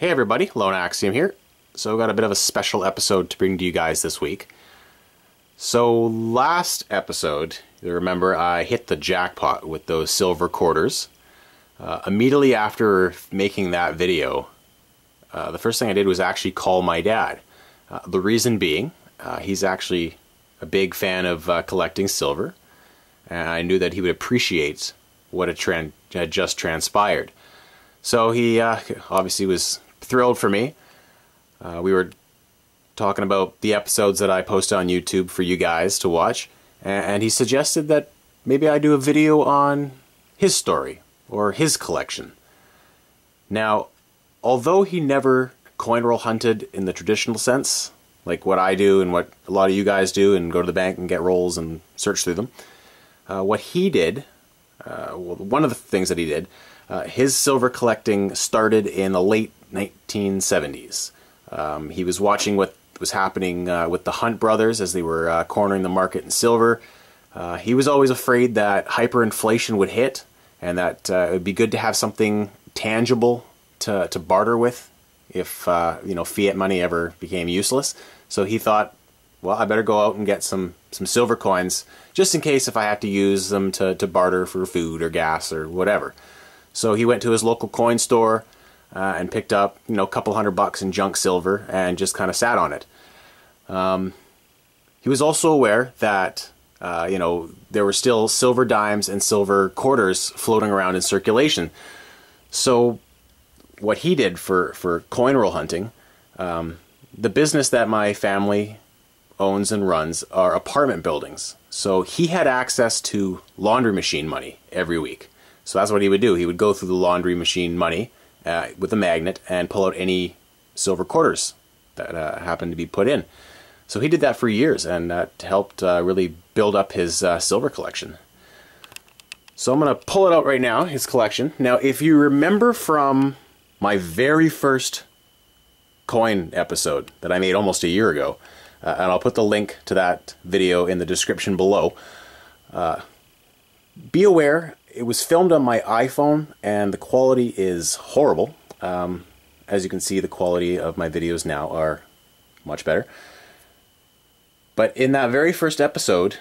Hey everybody, LoneAxiom here. So I've got a bit of a special episode to bring to you guys this week. So last episode, you remember I hit the jackpot with those silver quarters. Immediately after making that video, the first thing I did was actually call my dad. The reason being, he's actually a big fan of collecting silver, and I knew that he would appreciate what had just transpired. So he obviously was thrilled for me. We were talking about the episodes that I post on YouTube for you guys to watch, and he suggested that maybe I do a video on his story or his collection. Now, although he never coin roll hunted in the traditional sense, like what I do and what a lot of you guys do and go to the bank and get rolls and search through them, what he did, one of the things that he did, his silver collecting started in the late 1970s. He was watching what was happening with the Hunt brothers as they were cornering the market in silver. He was always afraid that hyperinflation would hit and that it would be good to have something tangible to barter with if fiat money ever became useless. So he thought, well, I better go out and get some silver coins just in case if I had to use them to barter for food or gas or whatever. So he went to his local coin store and picked up, a couple $100 in junk silver and just kind of sat on it. He was also aware that, there were still silver dimes and silver quarters floating around in circulation. So what he did for coin roll hunting, the business that my family owns and runs are apartment buildings. So he had access to laundry machine money every week. So that's what he would do. He would go through the laundry machine money with a magnet and pull out any silver quarters that happened to be put in. So he did that for years, and that helped really build up his silver collection. So I'm going to pull it out right now, his collection. Now, if you remember from my very first coin episode that I made almost a year ago, and I'll put the link to that video in the description below, be aware, it was filmed on my iPhone, and the quality is horrible. As you can see, the quality of my videos now are much better. But in that very first episode,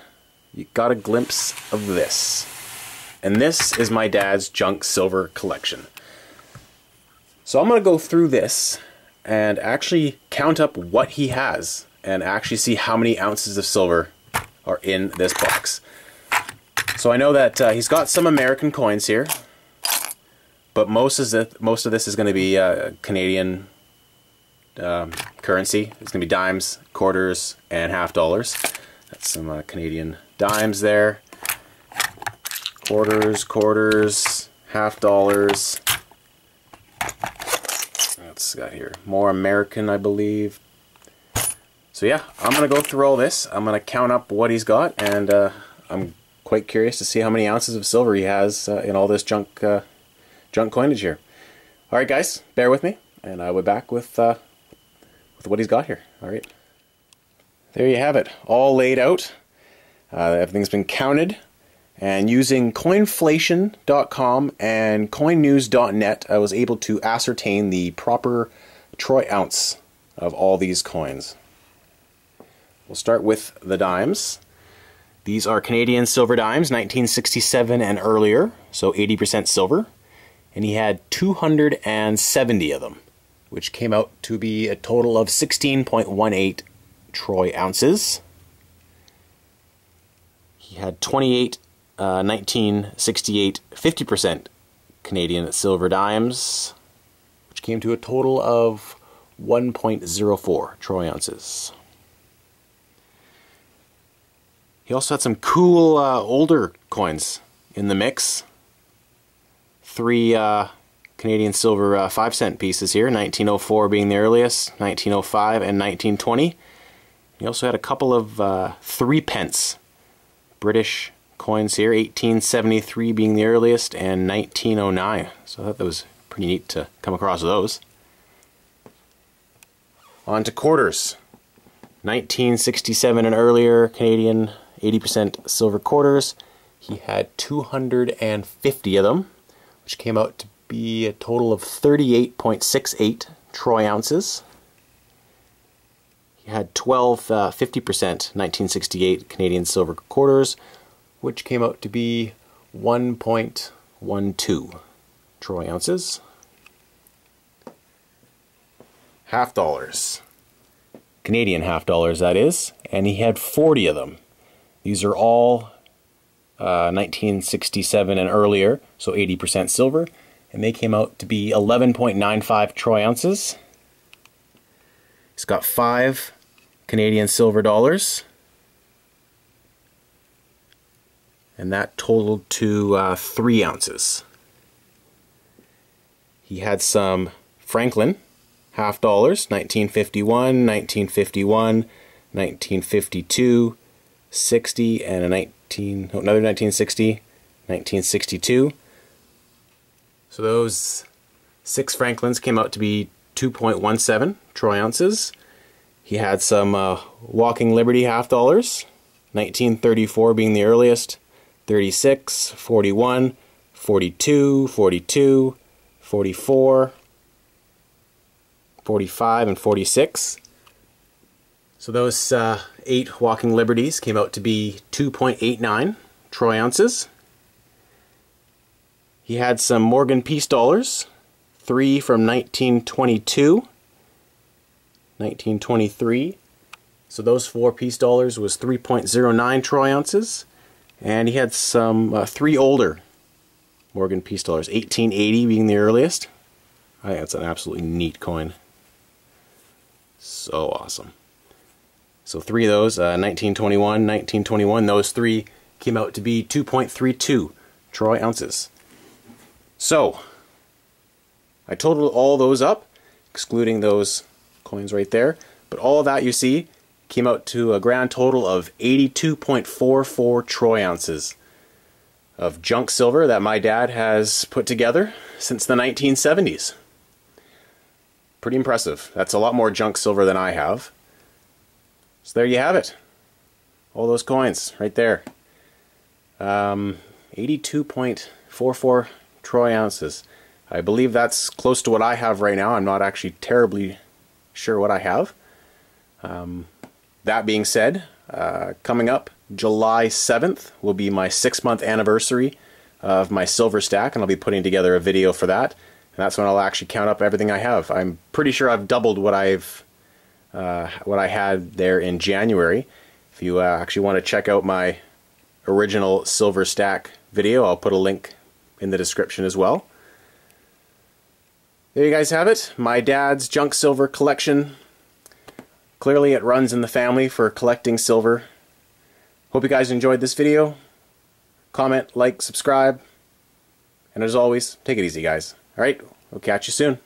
you got a glimpse of this. And this is my dad's junk silver collection. So I'm going to go through this and actually count up what he has and actually see how many ounces of silver are in this box. So I know that he's got some American coins here, but most of this is going to be Canadian currency. It's going to be dimes, quarters, and half dollars. That's some Canadian dimes there. Quarters, half dollars. What's got here? More American, I believe. So yeah, I'm going to go through all this. I'm going to count up what he's got, and I'm quite curious to see how many ounces of silver he has in all this junk coinage here. All right, guys, bear with me, and I'll be back with what he's got here. All right, there you have it, all laid out. Everything's been counted, and using coinflation.com and coinnews.net, I was able to ascertain the proper troy ounce of all these coins. We'll start with the dimes. These are Canadian silver dimes, 1967 and earlier, so 80% silver. And he had 270 of them, which came out to be a total of 16.18 troy ounces. He had 28 1968 50% Canadian silver dimes, which came to a total of 1.04 troy ounces. He also had some cool older coins in the mix. 3 Canadian silver 5-cent pieces here, 1904 being the earliest, 1905 and 1920. He also had a couple of 3 pence British coins here, 1873 being the earliest and 1909. So I thought that was pretty neat to come across those. On to quarters. 1967 and earlier, Canadian 80% silver quarters. He had 250 of them, which came out to be a total of 38.68 troy ounces. He had 12 50% 1968 Canadian silver quarters, which came out to be 1.12 troy ounces. Half dollars. Canadian half dollars, that is. And he had 40 of them. These are all 1967 and earlier, so 80% silver. And they came out to be 11.95 troy ounces. He's got 5 Canadian silver dollars. And that totaled to 3 ounces. He had some Franklin half dollars, 1951, 1951, 1952, 60, and another 1960, 1962. So those 6 Franklins came out to be 2.17 troy ounces. He had some Walking Liberty half dollars, 1934 being the earliest, 36, 41, 42, 42, 44, 45, and 46. So those 8 Walking Liberties came out to be 2.89 troy ounces. He had some Morgan Peace dollars, 3 from 1922, 1923. So those 4 peace dollars was 3.09 troy ounces. And he had some 3 older Morgan Peace dollars, 1880 being the earliest. I think that's an absolutely neat coin. So awesome. So 3 of those, 1921, 1921, those 3 came out to be 2.32 troy ounces. So, I totaled all those up, excluding those coins right there, but all of that you see came out to a grand total of 82.44 troy ounces of junk silver that my dad has put together since the 1970s. Pretty impressive. That's a lot more junk silver than I have. So there you have it. All those coins right there. 82.44 troy ounces. I believe that's close to what I have right now. I'm not actually terribly sure what I have. That being said, coming up July 7th will be my 6-month anniversary of my silver stack, and I'll be putting together a video for that. And that's when I'll actually count up everything I have. I'm pretty sure I've doubled what I had there in January. If you actually want to check out my original silver stack video, I'll put a link in the description as well. There you guys have it. My dad's junk silver collection. Clearly it runs in the family for collecting silver. Hope you guys enjoyed this video. Comment, like, subscribe. And as always, take it easy, guys. Alright, we'll catch you soon.